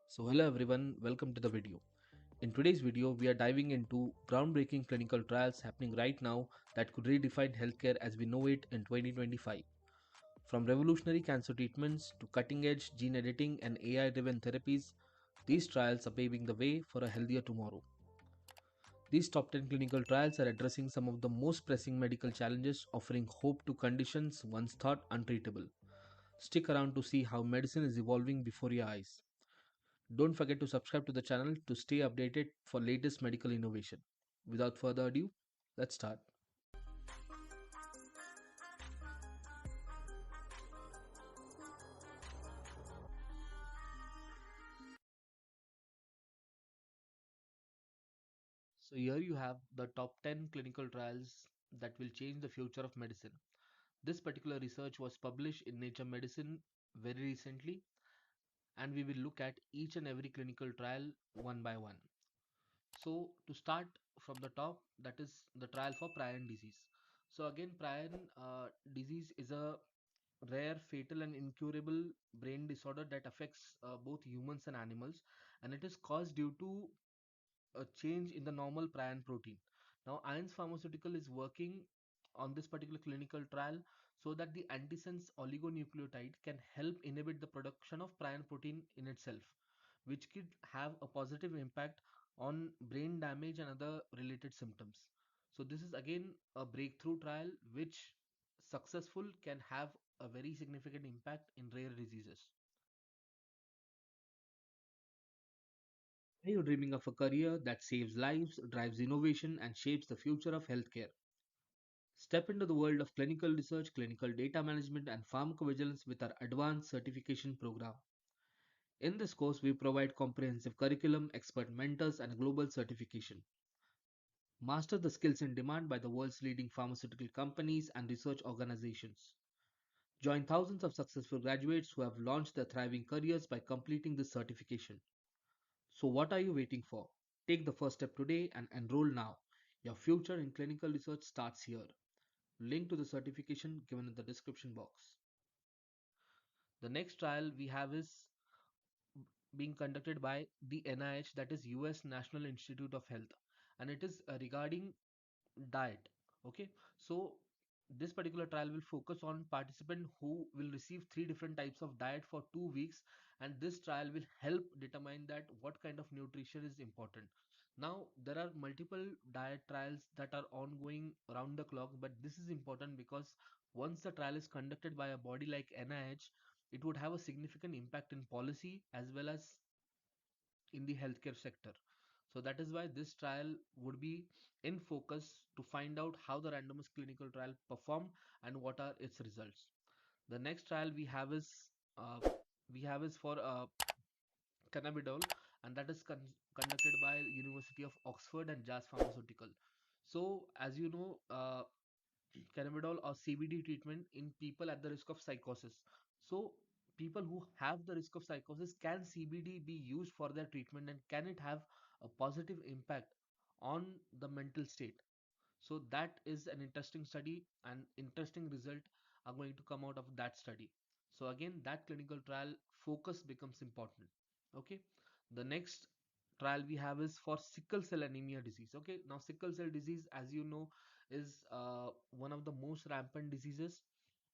So hello everyone, welcome to the video. In today's video, we are diving into groundbreaking clinical trials happening right now that could redefine healthcare as we know it in 2025. From revolutionary cancer treatments to cutting-edge gene editing and AI-driven therapies, these trials are paving the way for a healthier tomorrow. These top 10 clinical trials are addressing some of the most pressing medical challenges, offering hope to conditions once thought untreatable. Stick around to see how medicine is evolving before your eyes. Don't forget to subscribe to the channel to stay updated for latest medical innovation. Without further ado, let's start. So here you have the top 10 clinical trials that will change the future of medicine. This particular research was published in Nature Medicine very recently, and we will look at each and every clinical trial one by one. So to start from the top, that is the trial for prion disease. So again, prion disease is a rare, fatal, and incurable brain disorder that affects both humans and animals, and it is caused due to a change in the normal prion protein. Now, Ions Pharmaceutical is working on this particular clinical trial so that the antisense oligonucleotide can help inhibit the production of prion protein in itself, which could have a positive impact on brain damage and other related symptoms. So this is again a breakthrough trial which successful can have a very significant impact in rare diseases. Are you dreaming of a career that saves lives, drives innovation, and shapes the future of healthcare? Step into the world of clinical research, clinical data management, and pharmacovigilance with our advanced certification program. In this course, we provide comprehensive curriculum, expert mentors, and global certification. Master the skills in demand by the world's leading pharmaceutical companies and research organizations. Join thousands of successful graduates who have launched their thriving careers by completing this certification. So, what are you waiting for? Take the first step today and enroll now. Your future in clinical research starts here. Link to the certification given in the description box. The next trial we have is being conducted by the NIH, that is US National Institute of Health, and it is regarding diet. Okay, so this particular trial will focus on participants who will receive three different types of diet for 2 weeks, and this trial will help determine that what kind of nutrition is important. Now there are multiple diet trials that are ongoing around the clock, but this is important because once the trial is conducted by a body like NIH, it would have a significant impact in policy as well as in the healthcare sector. So that is why this trial would be in focus to find out how the randomized clinical trial perform and what are its results. The next trial uh, we have is for cannabidol, and that is conducted by University of Oxford and Jazz Pharmaceutical. So as you know, cannabidol or CBD treatment in people at the risk of psychosis. So people who have the risk of psychosis, can CBD be used for their treatment and can it have a positive impact on the mental state? So that is an interesting study and interesting result are going to come out of that study. So again, that clinical trial focus becomes important. Okay. The next trial we have is for sickle cell anemia disease. Okay. Now sickle cell disease, as you know, is one of the most rampant diseases,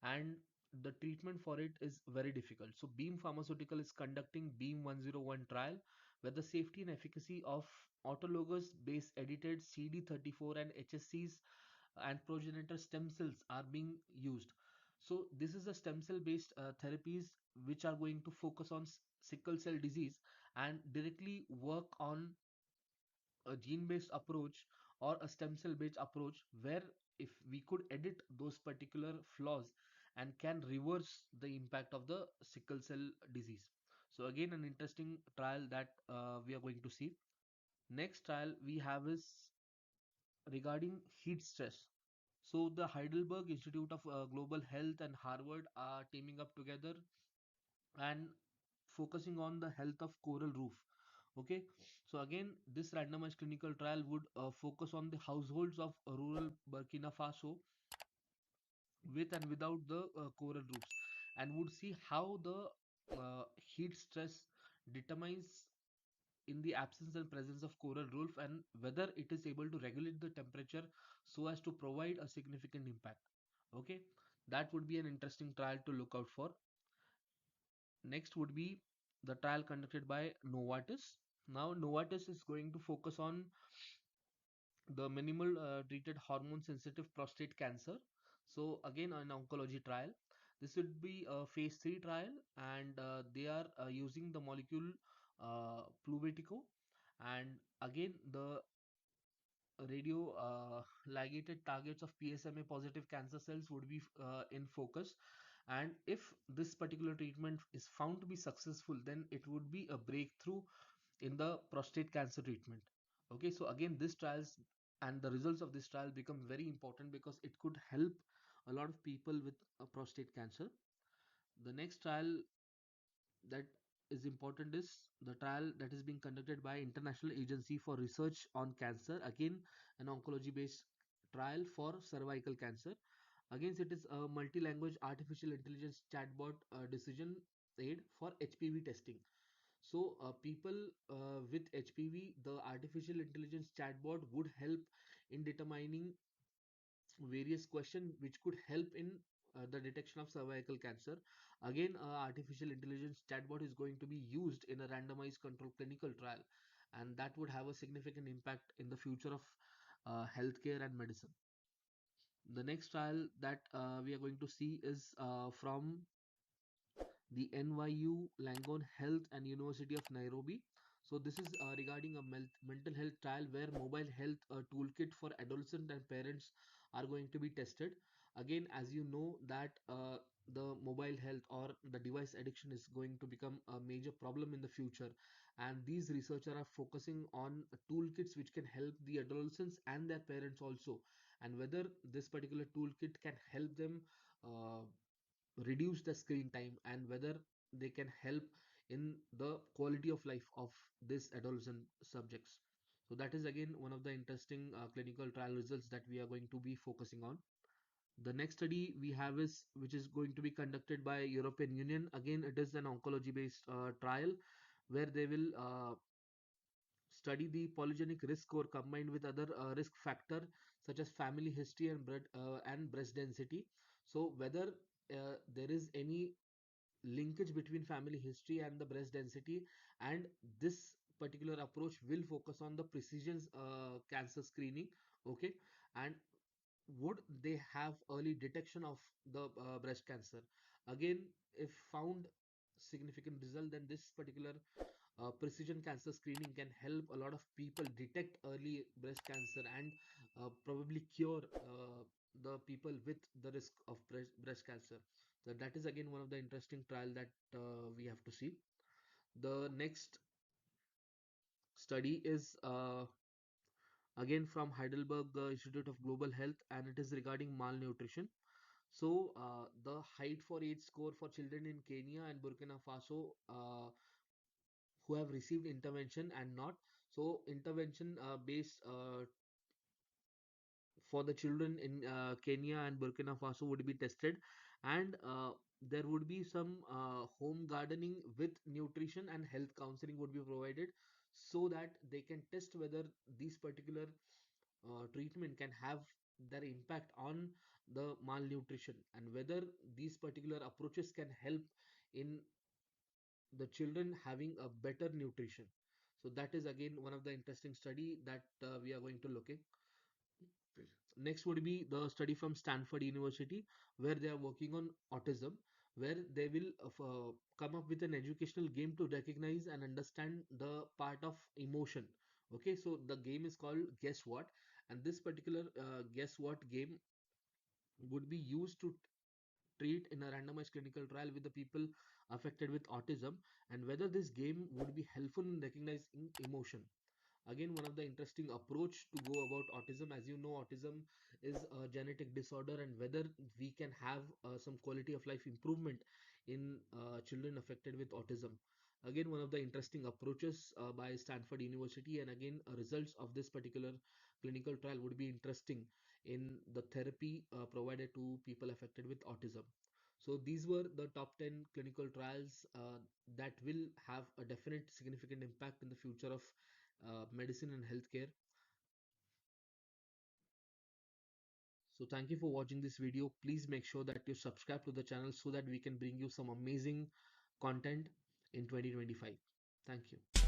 and the treatment for it is very difficult. So Beam Pharmaceutical is conducting Beam 101 trial where the safety and efficacy of autologous base edited CD34 and HSCs and progenitor stem cells are being used. So this is a stem cell based therapies which are going to focus on sickle cell disease and directly work on a gene based approach or a stem cell based approach where if we could edit those particular flaws and can reverse the impact of the sickle cell disease. So again, an interesting trial that we are going to see. Next trial we have is regarding heat stress. So the Heidelberg Institute of Global Health and Harvard are teaming up together and focusing on the health of coral reef. Okay, so again, this randomized clinical trial would focus on the households of rural Burkina Faso with and without the coral reefs, and would see how the heat stress determines in the absence and presence of coral reef and whether it is able to regulate the temperature so as to provide a significant impact. Okay, that would be an interesting trial to look out for. Next would be the trial conducted by Novartis. Now, Novartis is going to focus on the minimal treated hormone sensitive prostate cancer. So, again, an oncology trial. This would be a phase 3 trial, and they are using the molecule Pluvetico. And again, the radio ligated targets of PSMA positive cancer cells would be in focus. And if this particular treatment is found to be successful, then it would be a breakthrough in the prostate cancer treatment. Okay, so again, this trials and the results of this trial become very important because it could help a lot of people with prostate cancer. The next trial that is important is the trial that is being conducted by International Agency for Research on Cancer, again an oncology based trial for cervical cancer. Again, it is a multi-language artificial intelligence chatbot decision aid for HPV testing. So, people with HPV, the artificial intelligence chatbot would help in determining various questions which could help in the detection of cervical cancer. Again, artificial intelligence chatbot is going to be used in a randomized control clinical trial, and that would have a significant impact in the future of healthcare and medicine. The next trial that we are going to see is from the NYU Langone Health and University of Nairobi. So this is regarding a mental health trial where mobile health toolkit for adolescents and parents are going to be tested. Again, as you know that the mobile health or the device addiction is going to become a major problem in the future, and these researchers are focusing on toolkits which can help the adolescents and their parents also, and whether this particular toolkit can help them reduce the screen time and whether they can help in the quality of life of this adolescent subjects. So that is again one of the interesting clinical trial results that we are going to be focusing on. The next study we have is which is going to be conducted by European Union. Again, it is an oncology based trial where they will study the polygenic risk score combined with other risk factor such as family history and breast density. So whether there is any linkage between family history and the breast density, and this particular approach will focus on the precision cancer screening. Okay, and would they have early detection of the breast cancer? Again, if found significant result, then this particular precision cancer screening can help a lot of people detect early breast cancer and probably cure the people with the risk of breast cancer. So that is again one of the interesting trial that we have to see. The next study is again from Heidelberg Institute of Global Health, and it is regarding malnutrition. So the height for age score for children in Kenya and Burkina Faso who have received intervention and not. So intervention based for the children in Kenya and Burkina Faso would be tested, and there would be some home gardening with nutrition and health counseling would be provided so that they can test whether these particular treatment can have their impact on the malnutrition and whether these particular approaches can help in the children having a better nutrition. So that is again one of the interesting study that we are going to look at. Next would be the study from Stanford University where they are working on autism, where they will come up with an educational game to recognize and understand the part of emotion. Okay, so the game is called Guess What, and this particular Guess What game would be used to treat in a randomized clinical trial with the people affected with autism, and whether this game would be helpful in recognizing emotion. Again, one of the interesting approach to go about autism. As you know, autism is a genetic disorder, and whether we can have some quality of life improvement in children affected with autism. Again, one of the interesting approaches by Stanford University, and again results of this particular clinical trial would be interesting in the therapy provided to people affected with autism. So these were the top 10 clinical trials that will have a definite significant impact in the future of medicine and healthcare. So thank you for watching this video. Please make sure that you subscribe to the channel so that we can bring you some amazing content in 2025. Thank you.